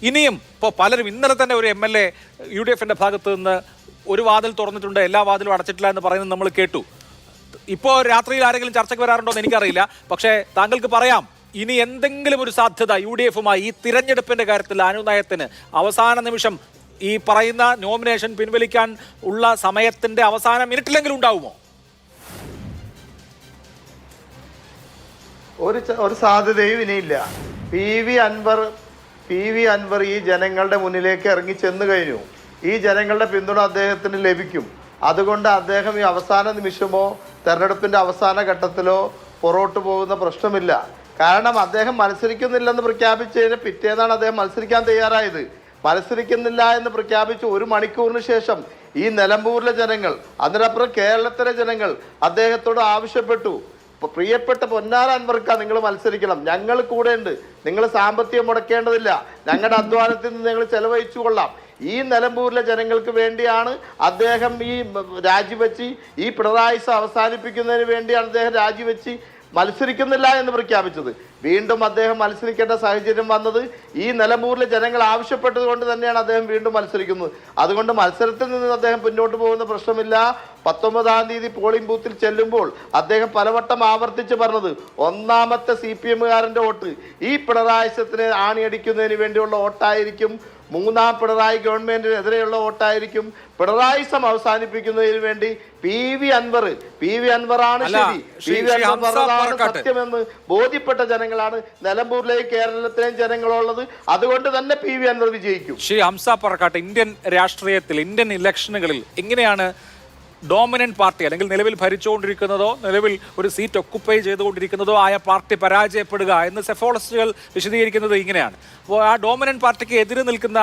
ഇനിയും ഇപ്പോൾ പലരും ഇന്നലെ തന്നെ ഒരു MLA UDF-ന്റെ ഭാഗത്ത് നിന്ന് ഒരു വാതിൽ തുറന്നിട്ടുണ്ട്, എല്ലാ വാതിലും അടച്ചിട്ടില്ല എന്ന് പറയുന്നത് നമ്മൾ കേട്ടു. ഇപ്പോൾ രാത്രിയിൽ ആരെങ്കിലും ചർച്ചയ്ക്ക് വരാറുണ്ടോ എന്ന് എനിക്കറിയില്ല. പക്ഷേ താങ്കൾക്ക് പറയാം, ഇനി എന്തെങ്കിലും ഒരു സാധ്യത UDF-മായി ഈ തിരഞ്ഞെടുപ്പിന്റെ കാര്യത്തിൽ അനുനയത്തിന് അവസാന നിമിഷം ഈ പറയുന്ന നോമിനേഷൻ പിൻവലിക്കാൻ ഉള്ള സമയത്തിന്റെ അവസാന മിനിറ്റിലെങ്കിലും ഉണ്ടാവുമോ? ഒരു സാധ്യതയും ഇനിയില്ല. പി വി അൻവർ ഈ ജനങ്ങളുടെ മുന്നിലേക്ക് ഇറങ്ങി ചെന്നു കഴിഞ്ഞു. ഈ ജനങ്ങളുടെ പിന്തുണ അദ്ദേഹത്തിന് ലഭിക്കും. അതുകൊണ്ട് അദ്ദേഹം ഈ അവസാന നിമിഷമോ തെരഞ്ഞെടുപ്പിന്റെ അവസാന ഘട്ടത്തിലോ പുറകോട്ട് പോകുന്ന പ്രശ്നമില്ല. കാരണം അദ്ദേഹം മത്സരിക്കുന്നില്ലെന്ന് പ്രഖ്യാപിച്ചതിന് പിറ്റേന്നാണ് അദ്ദേഹം മത്സരിക്കാൻ തയ്യാറായത്. മത്സരിക്കുന്നില്ല എന്ന് പ്രഖ്യാപിച്ച് ഒരു മണിക്കൂറിന് ശേഷം ഈ നിലമ്പൂരിലെ ജനങ്ങൾ, അതിനപ്പുറം കേരളത്തിലെ ജനങ്ങൾ അദ്ദേഹത്തോട് ആവശ്യപ്പെട്ടു, പ്രിയപ്പെട്ട പൊന്നാര അൻവർക്ക, നിങ്ങൾ മത്സരിക്കണം, ഞങ്ങൾ കൂടെ ഉണ്ട്, നിങ്ങൾ സാമ്പത്തികം മുടക്കേണ്ടതില്ല, ഞങ്ങളുടെ അധ്വാനത്തിൽ നിന്ന് ഞങ്ങൾ ചെലവഴിച്ചു കൊള്ളാം. ഈ നിലമ്പൂരിലെ ജനങ്ങൾക്ക് വേണ്ടിയാണ് അദ്ദേഹം ഈ രാജിവെച്ച് ഈ പിണറായി അവസാനിപ്പിക്കുന്നതിന് വേണ്ടിയാണ് അദ്ദേഹം രാജിവെച്ച് മത്സരിക്കുന്നില്ല എന്ന് പ്രഖ്യാപിച്ചത്. വീണ്ടും അദ്ദേഹം മത്സരിക്കേണ്ട സാഹചര്യം വന്നത് ഈ നിലമ്പൂരിലെ ജനങ്ങൾ ആവശ്യപ്പെട്ടത് കൊണ്ട് തന്നെയാണ് അദ്ദേഹം വീണ്ടും മത്സരിക്കുന്നത്. അതുകൊണ്ട് മത്സരത്തിൽ നിന്ന് അദ്ദേഹം പിന്നോട്ട് പോകുന്ന പ്രശ്നമില്ല. 19-ാം തീയതി പോളിംഗ് ബൂത്തിൽ ചെല്ലുമ്പോൾ അദ്ദേഹം പലവട്ടം ആവർത്തിച്ച് പറഞ്ഞത്, ഒന്നാമത്തെ CPM-കാരൻ്റെ വോട്ട് ഈ പിണറായിസത്തിന് ആണിയടിക്കുന്നതിന് വേണ്ടിയുള്ള വോട്ടായിരിക്കും, മൂന്നാം പിണറായി ഗവൺമെന്റിനെതിരെയുള്ള വോട്ടായിരിക്കും, പിണറായിസം അവസാനിപ്പിക്കുന്നതിന് വേണ്ടി പി വി അൻവറാണ് ശരി, പി വി അൻവർ പറഞ്ഞതാണ് സത്യമെന്ന് ബോധ്യപ്പെട്ട ജനങ്ങളാണ് നിലമ്പൂരിലെയും കേരളത്തിലെയും ജനങ്ങളുള്ളത്. അതുകൊണ്ട് തന്നെ പി വി അൻവർ വിജയിക്കും. ശ്രീ ഹംസ പറക്കാട്ട്, ഇന്ത്യൻ രാഷ്ട്രീയത്തിൽ, ഇന്ത്യൻ ഇലക്ഷനുകളിൽ എങ്ങനെയാണ് ഡോമിനന്റ് പാർട്ടി അല്ലെങ്കിൽ നിലവിൽ ഭരിച്ചുകൊണ്ടിരിക്കുന്നതോ നിലവിൽ ഒരു സീറ്റ് ഒക്കുപ്പൈ ചെയ്തുകൊണ്ടിരിക്കുന്നതോ ആയ പാർട്ടി പരാജയപ്പെടുക എന്ന് സെഫോളജിസ്റ്റുകൾ വിശദീകരിക്കുന്നത് ഇങ്ങനെയാണ്. അപ്പോൾ ആ ഡോമിനന്റ് പാർട്ടിക്ക് എതിരെ നിൽക്കുന്ന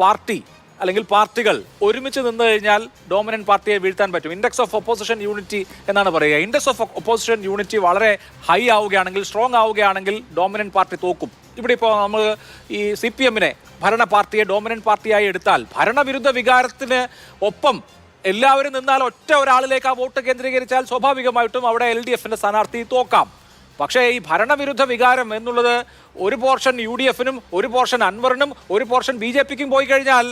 പാർട്ടി അല്ലെങ്കിൽ പാർട്ടികൾ ഒരുമിച്ച് നിന്ന് കഴിഞ്ഞാൽ ഡോമിനന്റ് പാർട്ടിയെ വീഴ്ത്താൻ പറ്റും. ഇൻഡെക്സ് ഓഫ് ഒപ്പോസിഷൻ യൂണിറ്റി എന്നാണ് പറയുക. ഇൻഡെക്സ് ഓഫ് ഒപ്പോസിഷൻ യൂണിറ്റി വളരെ ഹൈ ആവുകയാണെങ്കിൽ, സ്ട്രോങ് ആവുകയാണെങ്കിൽ ഡോമിനന്റ് പാർട്ടി തോക്കും. ഇവിടെ ഇപ്പോൾ നമ്മൾ ഈ CPM-നെ ഭരണ പാർട്ടിയെ ഡോമിനന്റ് പാർട്ടിയായി എടുത്താൽ ഭരണവിരുദ്ധ വികാരത്തിന് ഒപ്പം എല്ലാവരും നിന്നാൽ ഒറ്റ ഒരാളിലേക്ക് ആ വോട്ട് കേന്ദ്രീകരിച്ചാൽ സ്വാഭാവികമായിട്ടും അവിടെ LDF-ന്റെ സ്ഥാനാർത്ഥി തോക്കാം. പക്ഷേ ഈ ഭരണവിരുദ്ധ വികാരം എന്നുള്ളത് ഒരു പോർഷൻ UDF-നും ഒരു പോർഷൻ അൻവറിനും ഒരു പോർഷൻ BJP-ക്കും പോയി കഴിഞ്ഞാൽ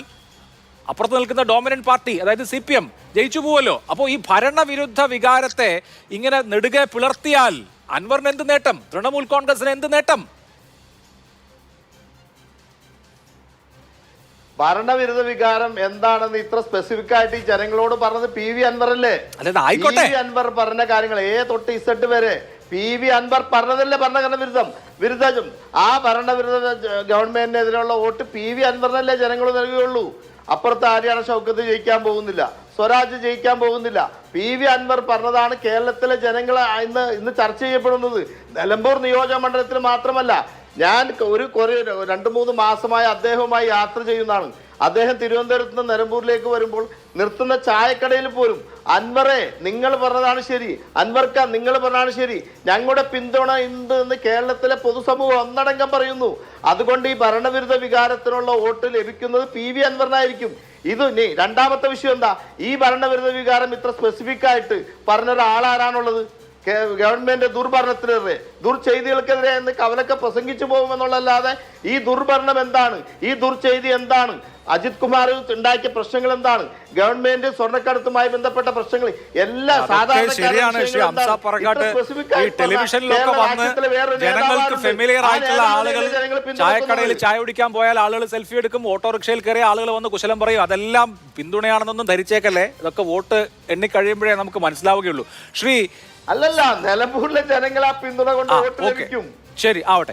അപ്പുറത്ത് നിൽക്കുന്ന ഡോമിനന്റ് പാർട്ടി അതായത് CPM ജയിച്ചു പോവല്ലോ. അപ്പോൾ ഈ ഭരണവിരുദ്ധ വികാരത്തെ ഇങ്ങനെ നെടുകെ പിളർത്തിയാൽ അൻവറിന് എന്ത് നേട്ടം, തൃണമൂൽ കോൺഗ്രസിന് എന്ത് നേട്ടം? ഭരണവിരുദ്ധ വികാരം എന്താണെന്ന് ഇത്ര സ്പെസിഫിക് ആയിട്ട് ഈ ജനങ്ങളോട് പറഞ്ഞത് പി വി അൻവറല്ലേ. പി വി അൻവർ പറഞ്ഞ കാര്യങ്ങൾ തൊട്ട് Z വരെ പി വി അൻവർ പറഞ്ഞതല്ലേ വിരുദ്ധം. ആ ഭരണവിരുദ്ധ ഗവൺമെന്റിനെതിരെയുള്ള വോട്ട് പി വി അൻവറിനല്ലേ ജനങ്ങൾ നൽകുകയുള്ളൂ. അപ്പുറത്ത് ആര്യാണ് ഷൗക്കത്ത് ജയിക്കാൻ പോകുന്നില്ല, സ്വരാജ് ജയിക്കാൻ പോകുന്നില്ല. പി വി അൻവർ പറഞ്ഞതാണ് കേരളത്തിലെ ജനങ്ങൾ ഇന്ന് ചർച്ച ചെയ്യപ്പെടുന്നത്. നിലമ്പൂർ നിയോജക മണ്ഡലത്തിൽ മാത്രമല്ല, ഞാൻ ഒരു 2-3 മാസമായി അദ്ദേഹവുമായി യാത്ര ചെയ്യുന്നതാണ്. അദ്ദേഹം തിരുവനന്തപുരത്ത് നിന്ന് നിലമ്പൂരിലേക്ക് വരുമ്പോൾ നിർത്തുന്ന ചായക്കടയിൽ പോലും അൻവറെ നിങ്ങൾ പറഞ്ഞതാണ് ശരി, അൻവർക്ക നിങ്ങൾ പറഞ്ഞതാണ് ശരി, ഞങ്ങളുടെ പിന്തുണ ഉണ്ട് എന്ന് കേരളത്തിലെ പൊതുസമൂഹം ഒന്നടങ്കം പറയുന്നു. അതുകൊണ്ട് ഈ ഭരണവിരുദ്ധ വികാരത്തിനുള്ള വോട്ട് ലഭിക്കുന്നത് പി വി അൻവറിനായിരിക്കും. ഇത് രണ്ടാമത്തെ വിഷയം എന്താ, ഈ ഭരണവിരുദ്ധ വികാരം ഇത്ര സ്പെസിഫിക് ആയിട്ട് പറഞ്ഞ ഒരാളാരാണുള്ളത്? ഗവൺമെന്റ് ദുർഭരണത്തിനെതിരെ, ദുർചെയ്തികൾക്കെതിരെ എന്ന് കവലൊക്കെ പ്രസംഗിച്ചു പോകുമെന്നുള്ളതല്ലാതെ ഈ ദുർഭരണം എന്താണ്, ഈ ദുർചെയ്തി എന്താണ്, അജിത് കുമാർ ഉണ്ടാക്കിയ പ്രശ്നങ്ങൾ എന്താണ്, ഗവൺമെന്റ് സ്വർണ്ണക്കടത്തുമായി ബന്ധപ്പെട്ട പ്രശ്നങ്ങൾ എല്ലാം ടെലിവിഷനിലൊക്കെ വന്ന് ജനങ്ങൾക്ക് ഫെമിലിയർ ആയിട്ടുള്ള ആളുകൾ ചായക്കടയിൽ ചായ കുടിക്കാൻ പോയാൽ ആളുകൾ സെൽഫി എടുക്കും, ഓട്ടോറിക്ഷയിൽ കയറിയ ആളുകൾ വന്ന് കുശലം പറയും. അതെല്ലാം പിന്തുണയാണെന്നൊന്നും ധരിച്ചേക്കല്ലേ. ഇതൊക്കെ വോട്ട് എണ്ണിക്കഴിയുമ്പോഴേ നമുക്ക് മനസ്സിലാവുകയുള്ളൂ. അല്ലല്ല, നിലമ്പൂരിലെ ജനങ്ങൾ ആ പിന്തുണ കൊണ്ട് വോട്ട് ലഭിക്കും. ശരി, ആവട്ടെ.